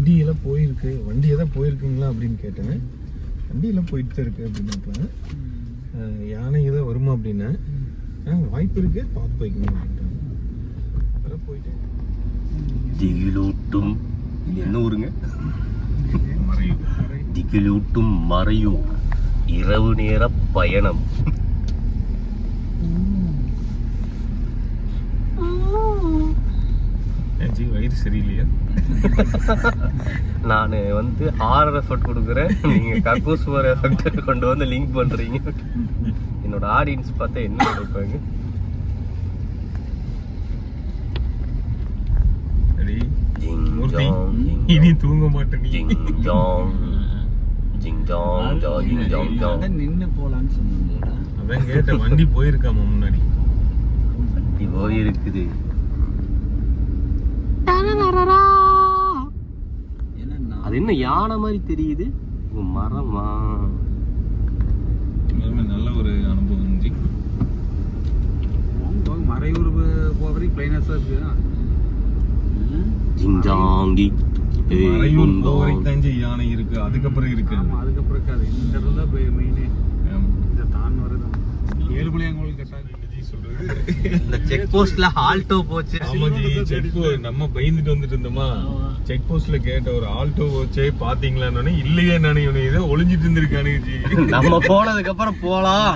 வண்டியெல்லாம் போயிருக்கு, வண்டி எதாவது போயிருக்குங்களா அப்படின்னு கேட்டேன். வண்டியெல்லாம் போயிட்டு தான் இருக்கு அப்படின்னாப்ப யானை ஏதாவது வருமா அப்படின்னா வாய்ப்பு இருக்கு, பார்த்து போய்க்கணும் அப்படின்ட்டாங்க. அதெல்லாம் போயிட்டு திகிலூட்டும் என்ன ஊருங்க? திகிலூட்டும் மறையும் இரவு நேர பயணம். வயிறு சரியில்லையா? நான் வந்து ஹாரர் எஃபெக்ட் கொடுக்குறேன், நீங்க கக்கூஸ்வர் எஃபெக்ட் கொண்டு வந்து லிங்க் பண்றீங்க. என்னோட ஆடியன்ஸ் பார்த்தா என்ன நினைப்பாங்க? இனி தூங்க மாட்டேன். நின்னு போலான்னு சொன்னாங்களா? அதான் கேட்ட வண்டி போயிருக்காமா முன்னாடி. வண்டி போயிருக்குது. அது என்ன யானை மாதிரி தெரியுது? மரமா? நல்ல ஒரு அனுபவம். மறையூர் போற வரைக்கும் பிளைனஸா இருக்கு. ஜிங்ஜாங்கி மறையூர் வரைக்கும் தான் யானை இருக்கு, அதுக்கப்புறம் இருக்கு. அதுக்கப்புறம் இருக்காது. இந்த இடத்துல மெயின் இந்த தான் வருது. ஏழுமலையாங்கோல் கட்டாங்க சொல்றது. இந்த செக் போஸ்ட்ல ஆல்டோ போச்சு. நம்ம பயந்துட்டு வந்துட்டு இருந்தோமா, செக் போஸ்ட்ல கேட்ட ஒரு ஆல்டோ போச்சே பாத்தீங்களான்னு. இல்லையே, நான் இவனை ஏதோ ஒளிஞ்சிட்டு இருந்திருக்கானுங்க. நம்ம போனதுக்கு அப்புறம் போலாம்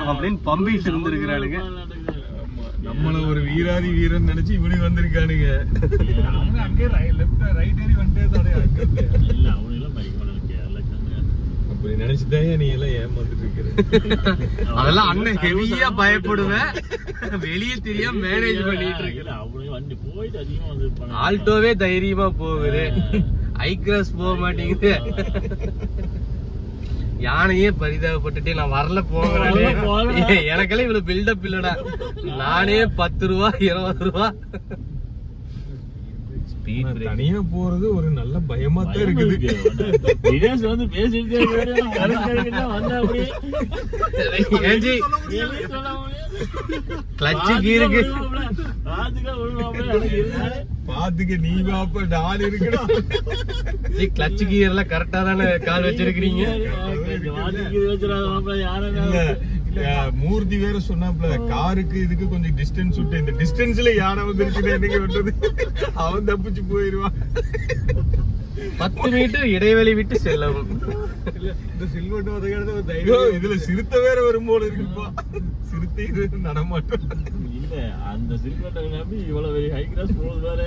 அப்படின்னு பம்பிட்டு இருந்திருக்கிறானுங்க. நம்மள ஒரு வீராதி வீரன் நினைச்சு இப்படி வந்திருக்கானுங்க. அங்கே லெஃப்ட் ரைட் ஏறி வந்துட்டே அப்படி நினைச்சுதான் நீ எல்லாம் ஏமாந்துட்டு இருக்கிற. அதெல்லாம் அண்ணன் ஹெவியா பயப்படுவேன், வெளியே தெரியாம மேனேஜ் பண்ணிட்டு இருக்கேன். ஆல்டோவே தைரியமா போகுது, ஐக்ராஸ் போக மாட்டேங்குது. யானையே பரிதாபப்பட்டுட்டே நான் வரல போகிறேன். எனக்கெல்லாம் இவ்வளவு பில்டப் இல்லடா. நானே 10 ரூபா 20 ரூபா தனியா போறது ஒரு நல்ல பயமா தான் இருக்குது. கிளட்ச் கீருக்கு பாத்துக்க நீ பாப்ப நான் இருக்கணும். கிளட்ச் கீர்ல கரெக்டா தானே கால் வச்சிருக்கீங்க. மூர்த்தி வேற சொன்னாப்ல, காருக்கு இதுக்கு கொஞ்சம் டிஸ்டன்ஸ் விட்டு, இந்த டிஸ்டன்ஸ்ல யானை வந்துருச்சு என்னைக்கு விட்டது, அவன் தப்பிச்சு போயிருவான். 10 மீட்டர் இடைவெளி விட்டு செல்லவும். இதுல சிறுத்தை வேற வரும் போல இருக்குப்பா. சிறுத்தை நடமாட்டம் இல்ல, அந்த சிறுத்தை இவ்வளவு ஹை கிளாஸ் போகுது வேற.